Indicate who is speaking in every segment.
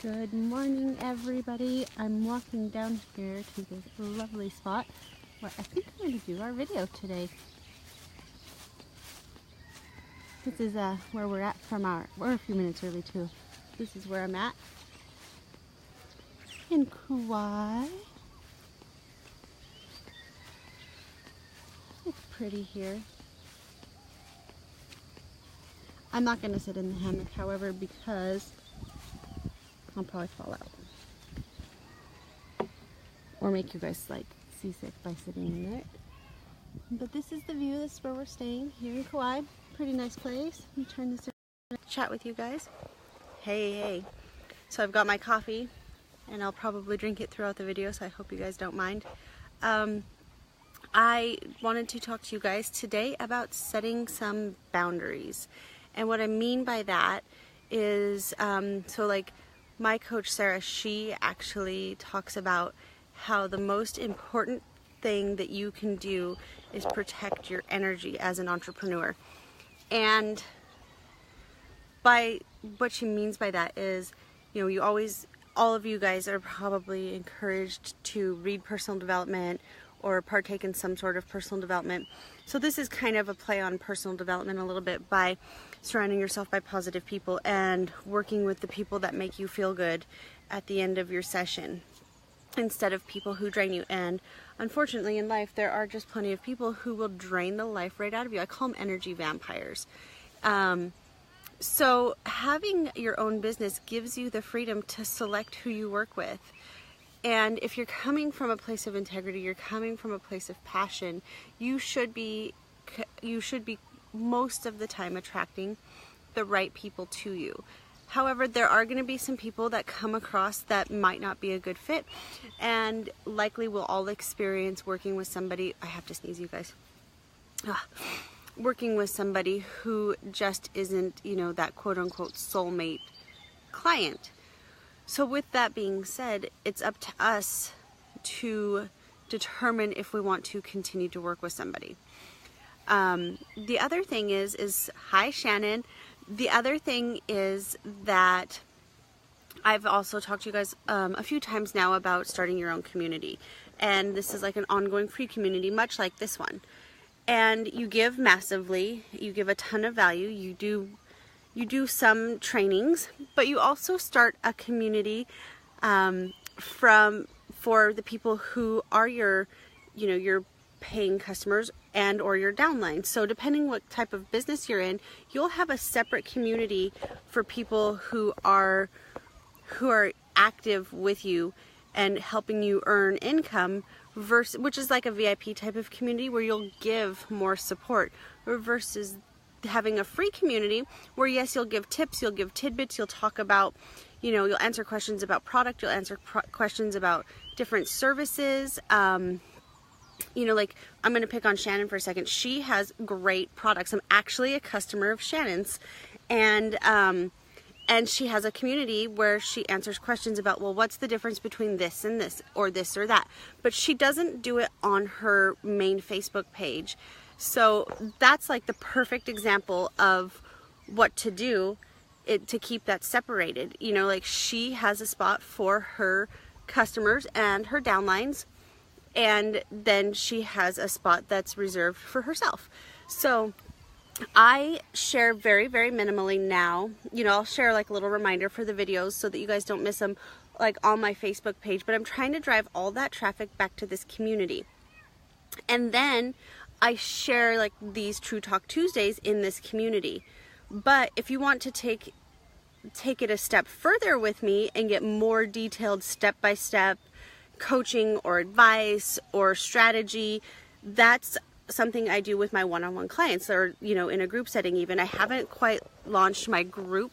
Speaker 1: Good morning, everybody. I'm walking down here to this lovely spot where I think I'm going to do our video today. This is where we're at we're a few minutes early too. This is where I'm at in Kauai. It's pretty here. I'm not going to sit in the hammock, however, because I'll probably fall out or make you guys like seasick by sitting in it. But this is the view. This is where we're staying here in Kauai. Pretty nice place. Let me turn this around. Chat with you guys. Hey. So I've got my coffee and I'll probably drink it throughout the video, so I hope you guys don't mind. I wanted to talk to you guys today about setting some boundaries. And what I mean by that is, so like my coach Sarah, she actually talks about how the most important thing that you can do is protect your energy as an entrepreneur. And by what she means by that is, you know, all of you guys are probably encouraged to read personal development or partake in some sort of personal development. So this is kind of a play on personal development a little bit by surrounding yourself by positive people and working with the people that make you feel good at the end of your session instead of people who drain you. And unfortunately in life there are just plenty of people who will drain the life right out of you. I call them energy vampires. So having your own business gives you the freedom to select who you work with. And if you're coming from a place of integrity, you're coming from a place of passion, you should be most of the time attracting the right people to you. However, there are going to be some people that come across that might not be a good fit, and likely we'll all experience working with somebody, I have to sneeze, you guys, working with somebody who just isn't, you know, that quote-unquote soulmate client. So with that being said, it's up to us to determine if we want to continue to work with somebody. The other thing is hi Shannon. The other thing is that I've also talked to you guys a few times now about starting your own community. And this is like an ongoing free community, much like this one. And you give massively, you give a ton of value, you do some trainings, but you also start a community for the people who are your paying customers and or your downline. So depending what type of business you're in, you'll have a separate community for people who are active with you and helping you earn income, which is like a VIP type of community where you'll give more support, versus having a free community where yes, you'll give tips, you'll give tidbits, you'll talk about, you'll answer questions about product, you'll answer questions about different services. Like I'm going to pick on Shannon for a second. She has great products. I'm actually a customer of Shannon's, and she has a community where she answers questions about, well, what's the difference between this and this or that? But she doesn't do it on her main Facebook page. So that's like the perfect example of what to do to keep that separated. Like she has a spot for her customers and her downlines, and then she has a spot that's reserved for herself. So I share very, very minimally now. I'll share like a little reminder for the videos so that you guys don't miss them like on my Facebook page, but I'm trying to drive all that traffic back to this community. And then I share like these True Talk Tuesdays in this community. But if you want to take it a step further with me and get more detailed step-by-step coaching or advice or strategy, that's something I do with my one-on-one clients, or in a group setting even. I haven't quite launched my group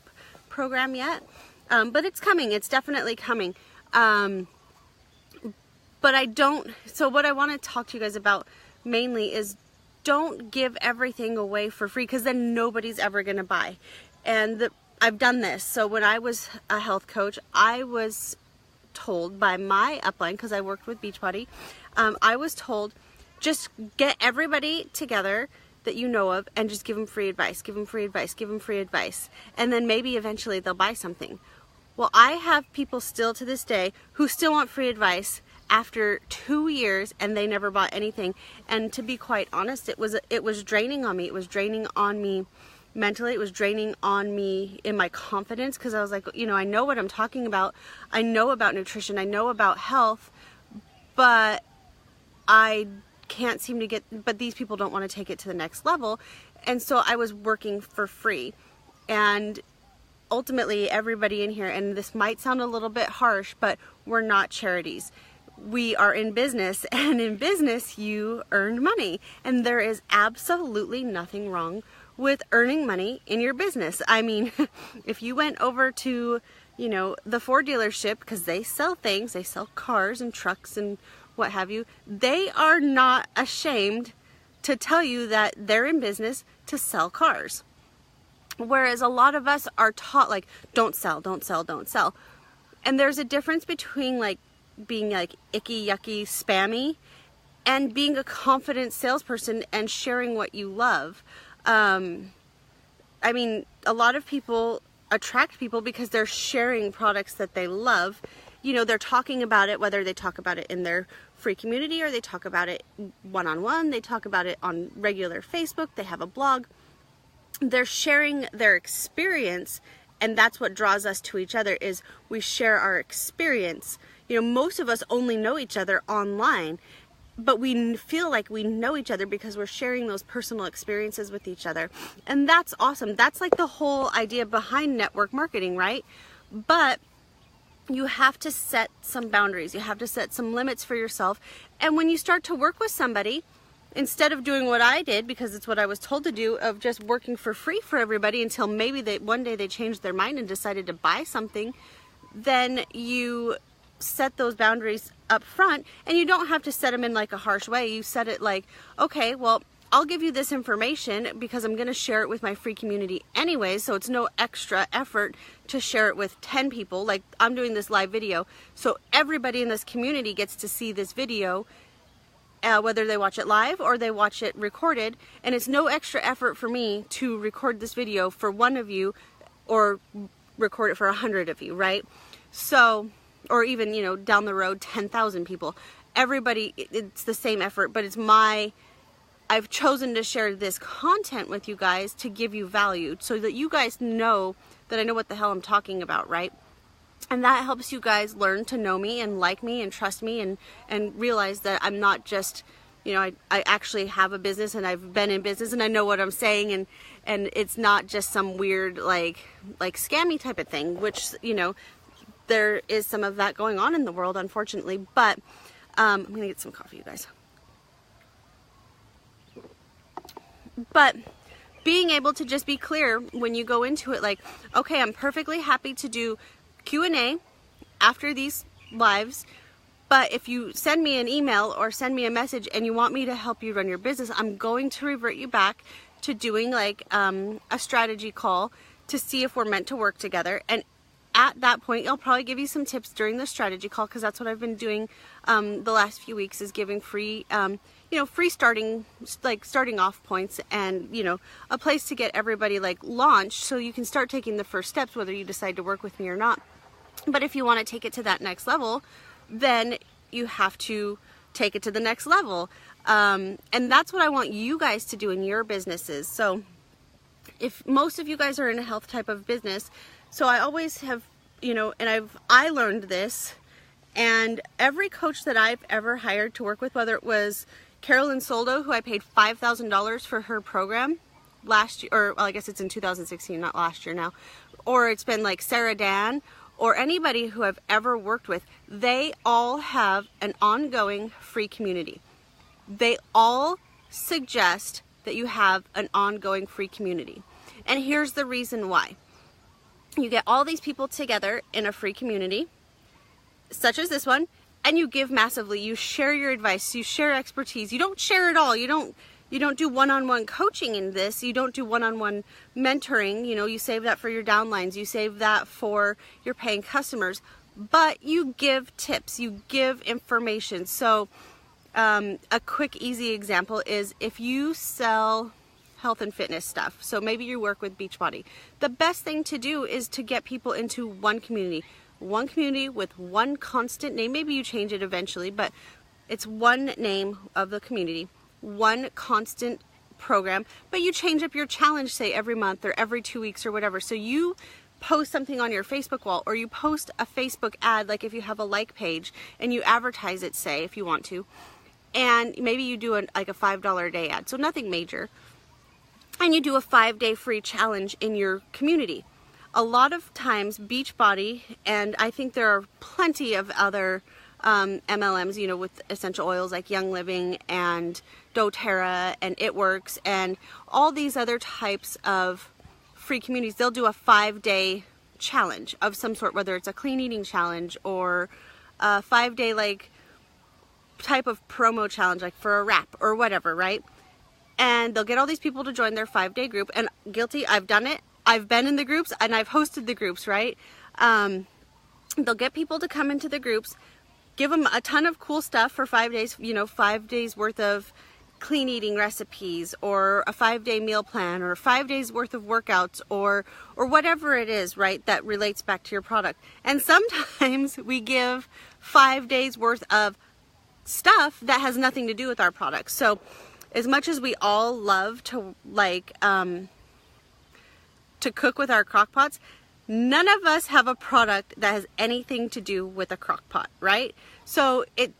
Speaker 1: program yet, but it's coming. It's definitely coming. But so what I want to talk to you guys about mainly is don't give everything away for free, because then nobody's ever going to buy. And I've done this. So when I was a health coach, I was told by my upline, because I worked with Beachbody, I was told, just get everybody together that you know of and just give them free advice, give them free advice, give them free advice. And then maybe eventually they'll buy something. Well, I have people still to this day who still want free advice after 2 years, and they never bought anything. And to be quite honest, it was draining on me. It was draining on me mentally. It was draining on me in my confidence, because I was like, you know, I know what I'm talking about. I know about nutrition. I know about health, but I can't seem to get, but these people don't want to take it to the next level. And so I was working for free. And ultimately, everybody in here, and this might sound a little bit harsh, but we're not charities. We are in business, and in business you earn money, and there is absolutely nothing wrong with earning money in your business. I mean, if you went over to, you know, the Ford dealership, because they sell things, they sell cars and trucks and what have you, they are not ashamed to tell you that they're in business to sell cars. Whereas a lot of us are taught, like, don't sell, don't sell, don't sell. And there's a difference between like being like icky, yucky, spammy, and being a confident salesperson and sharing what you love. I mean, a lot of people attract people because they're sharing products that they love. You know, they're talking about it, whether they talk about it in their free community or they talk about it one-on-one, they talk about it on regular Facebook, they have a blog. They're sharing their experience, and that's what draws us to each other, is we share our experience. You know, most of us only know each other online, but we feel like we know each other because we're sharing those personal experiences with each other. And that's awesome. That's like the whole idea behind network marketing, right? But you have to set some boundaries. You have to set some limits for yourself. And when you start to work with somebody, instead of doing what I did, because it's what I was told to do, of just working for free for everybody until maybe one day they changed their mind and decided to buy something, then you set those boundaries up front, and you don't have to set them in like a harsh way. You set it like, okay, well, I'll give you this information because I'm going to share it with my free community anyway, so it's no extra effort to share it with 10 people. Like, I'm doing this live video, so everybody in this community gets to see this video, whether they watch it live or they watch it recorded, and it's no extra effort for me to record this video for one of you or record it for 100 of you, right? So, or even, you know, down the road, 10,000 people. Everybody, it's the same effort, but I've chosen to share this content with you guys to give you value so that you guys know that I know what the hell I'm talking about, right? And that helps you guys learn to know me and like me and trust me and realize that I'm not just, you know, I actually have a business and I've been in business and I know what I'm saying, and it's not just some weird like scammy type of thing, which, you know, there is some of that going on in the world, unfortunately. But I'm gonna get some coffee, you guys. But being able to just be clear when you go into it, like, okay, I'm perfectly happy to do Q&A after these lives, but if you send me an email or send me a message and you want me to help you run your business, I'm going to revert you back to doing like a strategy call to see if we're meant to work together. And at that point, I'll probably give you some tips during the strategy call, because that's what I've been doing the last few weeks, is giving free free starting off points, and, you know, a place to get everybody like launched so you can start taking the first steps, whether you decide to work with me or not. But if you want to take it to that next level, then you have to take it to the next level. And that's what I want you guys to do in your businesses. So if most of you guys are in a health type of business, so I always have, you know, and I learned this, and every coach that I've ever hired to work with, whether it was Carolyn Soldo, who I paid $5,000 for her program last year, or well, I guess it's in 2016, not last year now, or it's been like Sarah Dan, or anybody who I've ever worked with, they all have an ongoing free community. They all suggest that you have an ongoing free community. And here's the reason why. You get all these people together in a free community, such as this one, and you give massively. You share your advice, you share expertise. You don't share it all. You don't do one-on-one coaching in this. You don't do one-on-one mentoring. You know, you save that for your downlines. You save that for your paying customers. But you give tips. You give information. So a quick, easy example is if you sell health and fitness stuff. So maybe you work with Beachbody. The best thing to do is to get people into one community with one constant name. Maybe you change it eventually, but it's one name of the community, one constant program, but you change up your challenge, say every month or every 2 weeks or whatever. So you post something on your Facebook wall, or you post a Facebook ad, like if you have a like page, and you advertise it, say, if you want to, and maybe you do like a $5 a day ad, so nothing major, and you do a 5-day free challenge in your community. A lot of times Beachbody, and I think there are plenty of other MLMs, you know, with essential oils like Young Living and doTERRA and It Works and all these other types of free communities, they'll do a 5-day challenge of some sort, whether it's a clean eating challenge or a 5-day like type of promo challenge, like for a wrap or whatever, right? And they'll get all these people to join their 5-day group, and guilty, I've done it. I've been in the groups and I've hosted the groups, right? They'll get people to come into the groups, give them a ton of cool stuff for 5 days, you know, 5 days worth of clean eating recipes, or a 5-day meal plan, or 5 days worth of workouts, or whatever it is, right, that relates back to your product. And sometimes we give 5 days worth of stuff that has nothing to do with our products. So as much as we all love to like to cook with our crock pots, none of us have a product that has anything to do with a crock pot, right? So it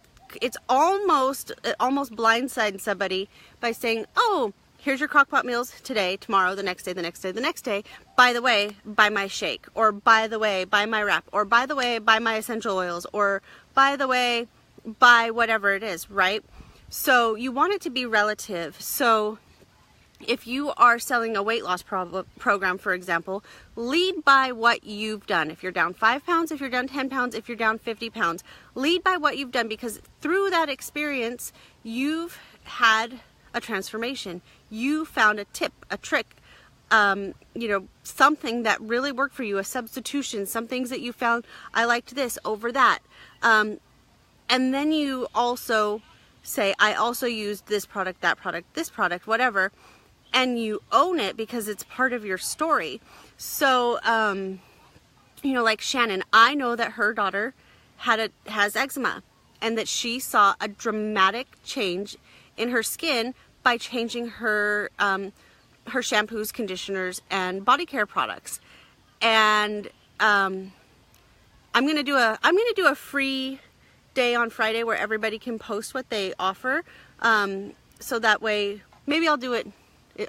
Speaker 1: almost blindsides somebody by saying, oh, here's your crock pot meals today, tomorrow, the next day, the next day, the next day. By the way, buy my shake, or by the way, buy my wrap, or by the way, buy my essential oils, or by the way, buy whatever it is, right? So you want it to be relative. So if you are selling a weight loss program, for example, lead by what you've done. If you're down 5 pounds, if you're down 10 pounds, if you're down 50 pounds, lead by what you've done, because through that experience, you've had a transformation. You found a tip, a trick, you know, something that really worked for you, a substitution, some things that you found, I liked this over that. And then you also say, I also used this product, that product, this product, whatever. And you own it because it's part of your story. So, you know, like Shannon, I know that her daughter has eczema, and that she saw a dramatic change in her skin by changing her her shampoos, conditioners, and body care products. And I'm gonna do a free day on Friday where everybody can post what they offer. So that way, maybe I'll do it.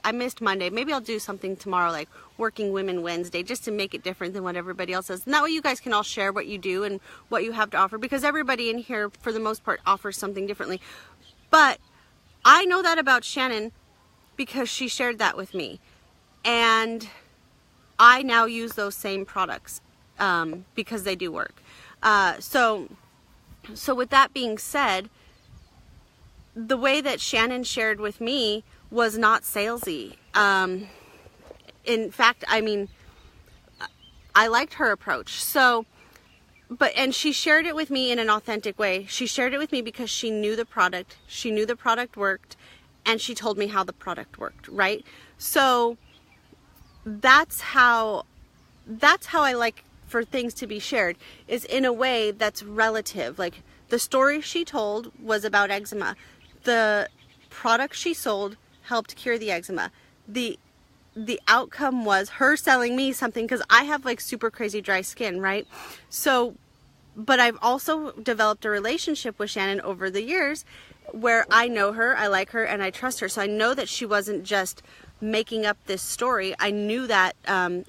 Speaker 1: I missed Monday. Maybe I'll do something tomorrow, like Working Women Wednesday, just to make it different than what everybody else does. And that way you guys can all share what you do and what you have to offer, because everybody in here, for the most part, offers something differently. But I know that about Shannon because she shared that with me. And I now use those same products because they do work. So with that being said, the way that Shannon shared with me was not salesy. In fact, I mean, I liked her approach. So, and she shared it with me in an authentic way. She shared it with me because she knew the product. She knew the product worked, and she told me how the product worked, right? So that's how I like for things to be shared, is in a way that's relative. Like, the story she told was about eczema. The product she sold helped cure the eczema. The outcome was her selling me something, because I have like super crazy dry skin, right? So, but I've also developed a relationship with Shannon over the years where I know her, I like her, and I trust her. So I know that she wasn't just making up this story. I knew that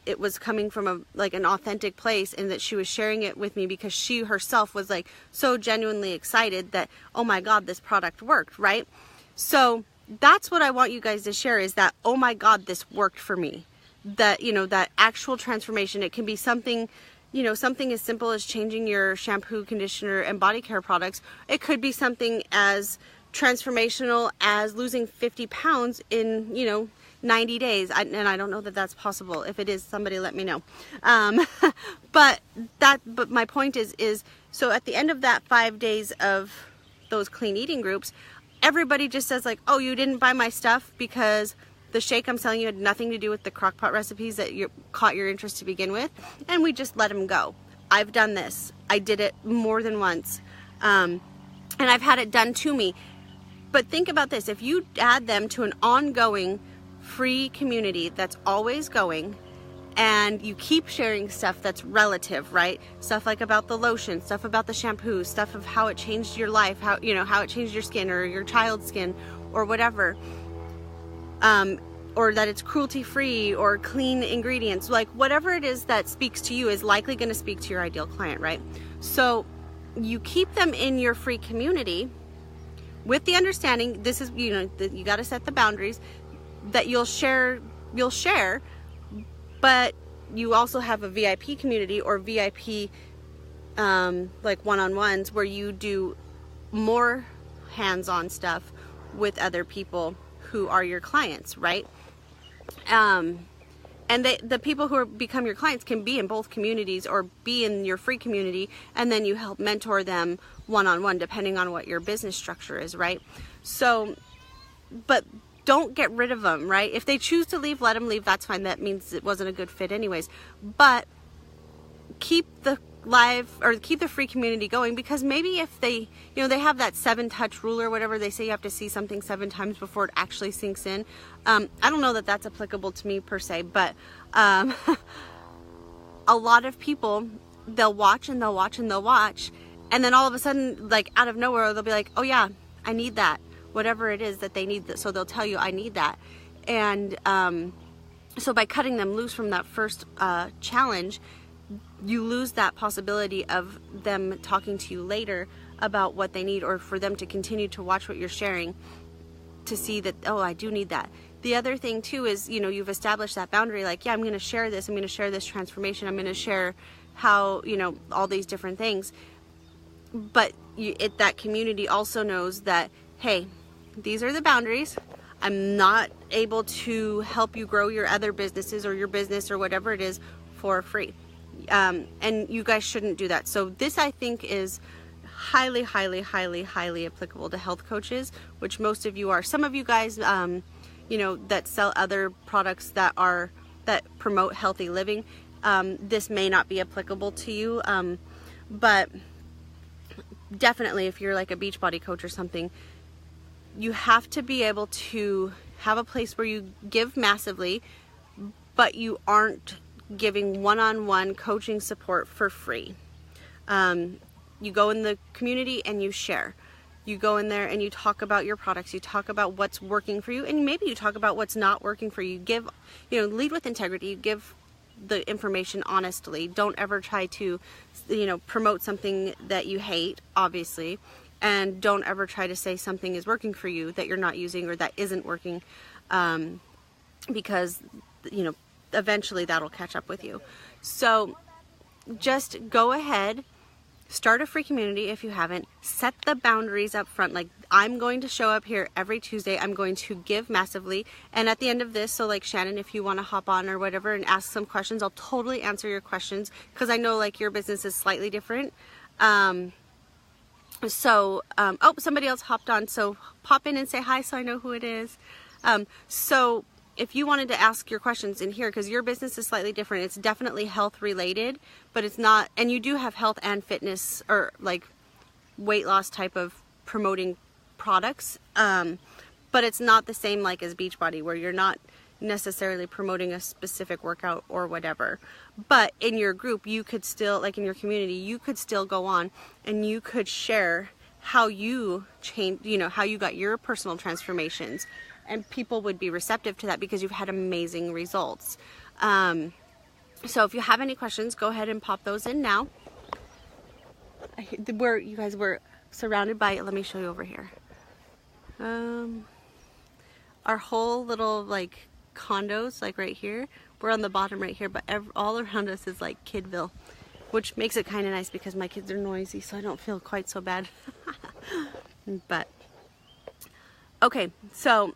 Speaker 1: it was coming from an authentic place, and that she was sharing it with me because she herself was like so genuinely excited that, oh my God, this product worked, right? So that's what I want you guys to share, is that, oh my God, this worked for me. That, you know, that actual transformation. It can be something, you know, something as simple as changing your shampoo, conditioner, and body care products. It could be something as transformational as losing 50 pounds in, you know, 90 days. And I don't know that that's possible. If it is, somebody let me know. But my point is, so at the end of that 5 days of those clean eating groups, everybody just says like, oh, you didn't buy my stuff because The shake I'm selling you had nothing to do with the crockpot recipes that caught your interest to begin with, and we just let them go. I've done this. I did it more than once, and I've had it done to me. But think about this. If you add them to an ongoing free community that's always going, and you keep sharing stuff that's relative, right? Stuff like about the lotion, stuff about the shampoo, stuff of how it changed your life, how it changed your skin or your child's skin or whatever, or that it's cruelty free or clean ingredients, like whatever it is that speaks to you is likely going to speak to your ideal client, right? So you keep them in your free community with the understanding, this is, that you got to set the boundaries, that you'll share, but you also have a VIP community or VIP like one-on-ones where you do more hands-on stuff with other people who are your clients, right? And the people who become your clients can be in both communities or be in your free community, and then you help mentor them one-on-one depending on what your business structure is, right? So, but don't get rid of them, right? If they choose to leave, let them leave. That's fine. That means it wasn't a good fit anyways. But keep the free community going, because maybe if they, they have that 7-touch rule or whatever, they say you have to see something 7 times before it actually sinks in. I don't know that that's applicable to me per se, but a lot of people, they'll watch and they'll watch and they'll watch, and then all of a sudden, like out of nowhere, they'll be like, oh yeah, I need that. Whatever it is that they need, so they'll tell you, I need that. And so by cutting them loose from that first challenge, you lose that possibility of them talking to you later about what they need, or for them to continue to watch what you're sharing to see that, oh, I do need that. The other thing too is, you've established that boundary, like, yeah, I'm going to share this, I'm going to share this transformation, I'm going to share how, all these different things. But that community also knows that, hey, these are the boundaries. I'm not able to help you grow your other businesses or your business or whatever it is for free. And you guys shouldn't do that. So this, I think, is highly, highly, highly, highly applicable to health coaches, which most of you are. Some of you guys, that sell other products that promote healthy living, this may not be applicable to you. But definitely if you're like a Beachbody coach or something, you have to be able to have a place where you give massively, but you aren't giving one-on-one coaching support for free. You go in the community and you share. You go in there and you talk about your products. You talk about what's working for you, and maybe you talk about what's not working for you. Give, lead with integrity. You give the information honestly. Don't ever try to, promote something that you hate, obviously. And don't ever try to say something is working for you that you're not using or that isn't working, because, eventually that'll catch up with you. So just go ahead, start a free community if you haven't, set the boundaries up front. Like, I'm going to show up here every Tuesday. I'm going to give massively. And at the end of this, so like Shannon, if you want to hop on or whatever and ask some questions, I'll totally answer your questions, because I know like your business is slightly different. So, oh, somebody else hopped on, so pop in and say hi so I know who it is. So if you wanted to ask your questions in here, because your business is slightly different, it's definitely health related, but it's not, and you do have health and fitness or like weight loss type of promoting products, but it's not the same like as Beachbody, where you're not necessarily promoting a specific workout or whatever. But in your group, you could still, like in your community, you could still go on and you could share how you changed, how you got your personal transformations, and people would be receptive to that because you've had amazing results. So if you have any questions, go ahead and pop those in now. You guys were surrounded by, let me show you over here. Our whole little like condos, like right here, we're on the bottom right here, but all around us is like Kidville, which makes it kind of nice because my kids are noisy, so I don't feel quite so bad. But okay, so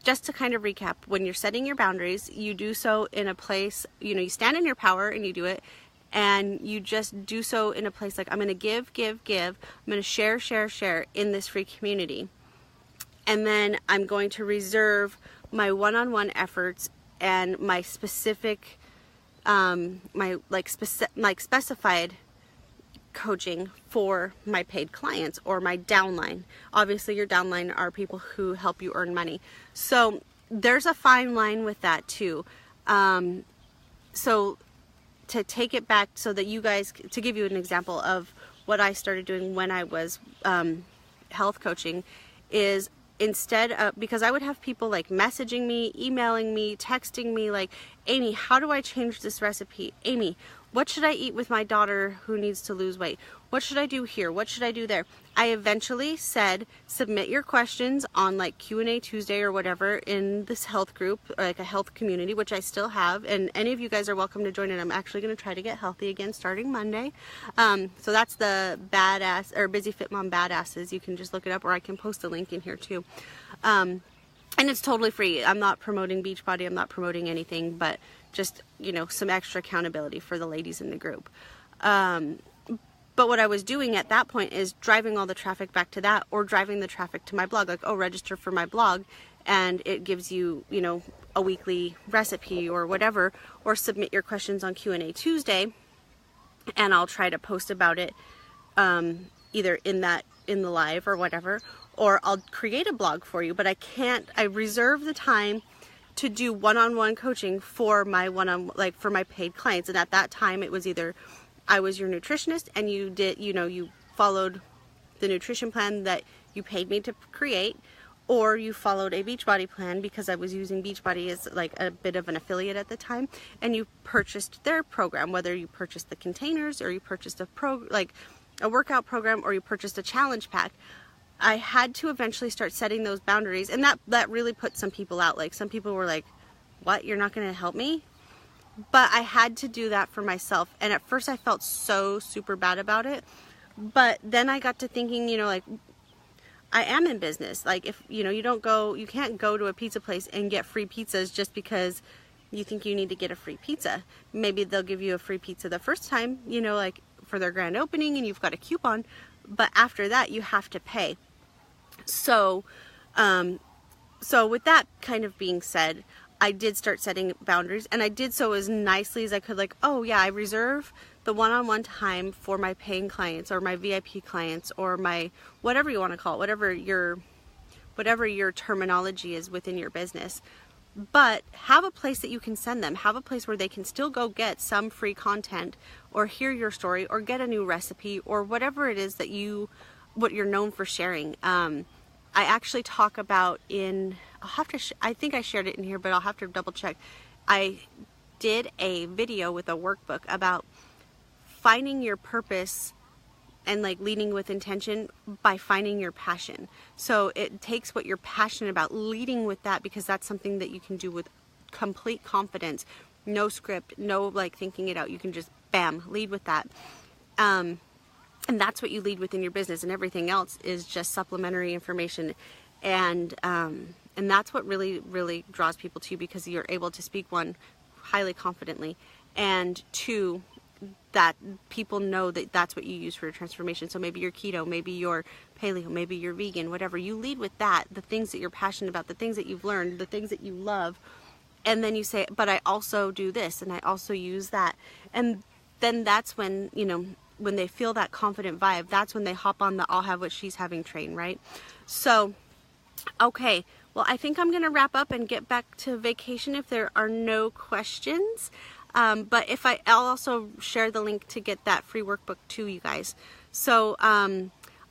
Speaker 1: just to kind of recap, when you're setting your boundaries, you do so in a place, you stand in your power and you do it, and you just do so in a place like, I'm going to give, I'm going to share in this free community, and then I'm going to reserve my one-on-one efforts and my specific, specified coaching for my paid clients or my downline. Obviously your downline are people who help you earn money. So there's a fine line with that too. So to take it back so that you guys, to give you an example of what I started doing when I was health coaching, is instead of, because I would have people like messaging me, emailing me, texting me like, Amie, how do I change this recipe? Amie, what should I eat with my daughter who needs to lose weight? What should I do here? What should I do there? I eventually said, submit your questions on like Q&A Tuesday or whatever in this health group, or like a health community, which I still have. And any of you guys are welcome to join it. I'm actually going to try to get healthy again starting Monday. So that's the badass or Busy Fit Mom Badasses. You can just look it up, or I can post a link in here too. And it's totally free. I'm not promoting Beachbody. I'm not promoting anything, but just, you know, some extra accountability for the ladies in the group. But what I was doing at that point is driving all the traffic back to that, or driving the traffic to my blog. Like, oh, register for my blog, and it gives you, you know, a weekly recipe or whatever, or submit your questions on Q&A Tuesday, and I'll try to post about it either in the live or whatever, or I'll create a blog for you. But I reserve the time to do one-on-one coaching for my for my paid clients. And at that time it was either I was your nutritionist and you did, you know, you followed the nutrition plan that you paid me to create, or you followed a Beachbody plan because I was using Beachbody as like a bit of an affiliate at the time, and you purchased their program, whether you purchased the containers or you purchased a workout program or you purchased a challenge pack. I had to eventually start setting those boundaries, and that really put some people out. Like, some people were like, what, you're not going to help me? But I had to do that for myself. And at first I felt so super bad about it. But then I got to thinking, you know, like, I am in business. Like, if, you know, you can't go to a pizza place and get free pizzas just because you think you need to get a free pizza. Maybe they'll give you a free pizza the first time, you know, like for their grand opening, and you've got a coupon. But after that, you have to pay. So with that kind of being said, I did start setting boundaries, and I did so as nicely as I could. Like, oh yeah, I reserve the one-on-one time for my paying clients or my VIP clients or my, whatever you want to call it, whatever your terminology is within your business. But have a place that you can send them. Have a place where they can still go get some free content or hear your story or get a new recipe or whatever it is that what you're known for sharing. I actually talk about I think I shared it in here, but I'll have to double check. I did a video with a workbook about finding your purpose and like leading with intention by finding your passion. So it takes what you're passionate about, leading with that, because that's something that you can do with complete confidence. No script, no like thinking it out. You can just bam, lead with that. And that's what you lead with in your business, and everything else is just supplementary information. And that's what really, really draws people to you, because you're able to speak, one, highly confidently, and two, that people know that that's what you use for your transformation. So maybe you're keto, maybe you're paleo, maybe you're vegan, whatever. You lead with that, the things that you're passionate about, the things that you've learned, the things that you love. And then you say, but I also do this, and I also use that. And then that's when, you know, when they feel that confident vibe, that's when they hop on the I'll have what she's having train, right? So, okay. Well, I think I'm going to wrap up and get back to vacation if there are no questions. But I'll also share the link to get that free workbook to you guys. So,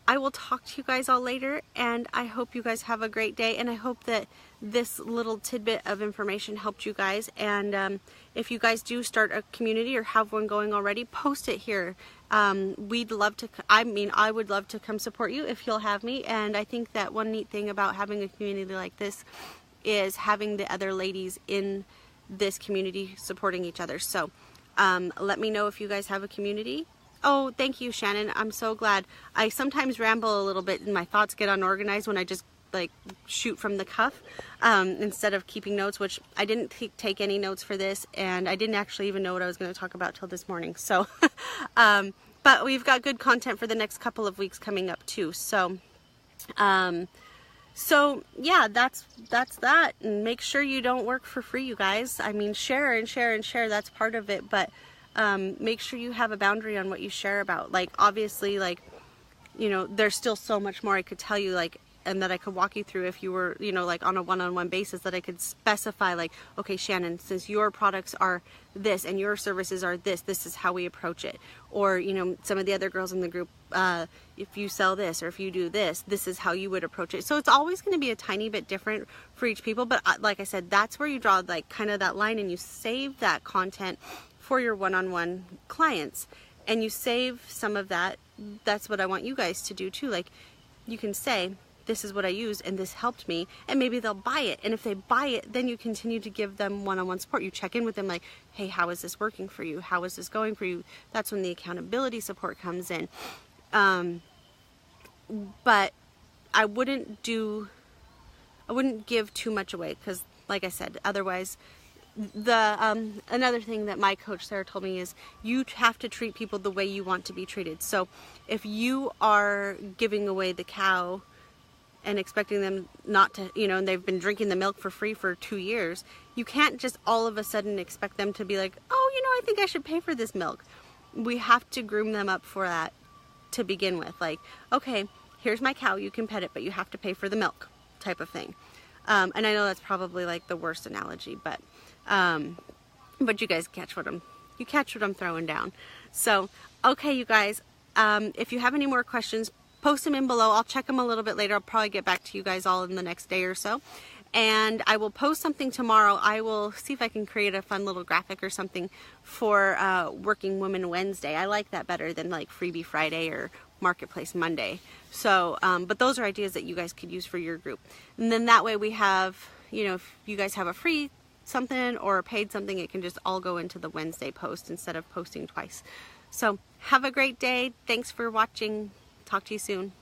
Speaker 1: I will talk to you guys all later, and I hope you guys have a great day, and I hope that this little tidbit of information helped you guys. And if you guys do start a community or have one going already, post it here. We'd love to, I would love to come support you if you'll have me. And I think that one neat thing about having a community like this is having the other ladies in this community supporting each other. So let me know if you guys have a community. Oh, thank you, Shannon. I'm so glad. I sometimes ramble a little bit and my thoughts get unorganized when I just like shoot from the cuff instead of keeping notes, which I didn't take any notes for this, and I didn't actually even know what I was going to talk about till this morning. So, but we've got good content for the next couple of weeks coming up too. So, So yeah, that's that. And make sure you don't work for free, you guys. I mean, share and share and share, that's part of it, but make sure you have a boundary on what you share about. Like, obviously, like, you know, there's still so much more I could tell you, like, and that I could walk you through if you were, you know, like on a one-on-one basis, that I could specify, like, okay, Shannon, since your products are this and your services are this, this is how we approach it. Or, you know, some of the other girls in the group, if you sell this or if you do this, this is how you would approach it. So it's always going to be a tiny bit different for each people. But like I said, that's where you draw, like, kind of that line, and you save that content for your one-on-one clients, and you save some of that. That's what I want you guys to do too. Like, you can say, this is what I use and this helped me, and maybe they'll buy it. And if they buy it, then you continue to give them one-on-one support. You check in with them, like, hey, how is this working for you? How is this going for you? That's when the accountability support comes in. But I wouldn't give too much away, because like I said, otherwise another thing that my coach Sarah told me is you have to treat people the way you want to be treated. So if you are giving away the cow and expecting them not to, you know, and they've been drinking the milk for free for 2 years, you can't just all of a sudden expect them to be like, oh, you know, I think I should pay for this milk. We have to groom them up for that to begin with. Like, okay, here's my cow, you can pet it, but you have to pay for the milk, type of thing. And I know that's probably like the worst analogy, but you guys catch what I'm throwing down. So, okay, you guys, if you have any more questions, post them in below. I'll check them a little bit later. I'll probably get back to you guys all in the next day or so. And I will post something tomorrow. I will see if I can create a fun little graphic or something for Working Women Wednesday. I like that better than like Freebie Friday or Marketplace Monday. So, but those are ideas that you guys could use for your group. And then that way we have, you know, if you guys have a free something or a paid something, it can just all go into the Wednesday post instead of posting twice. So have a great day. Thanks for watching. Talk to you soon.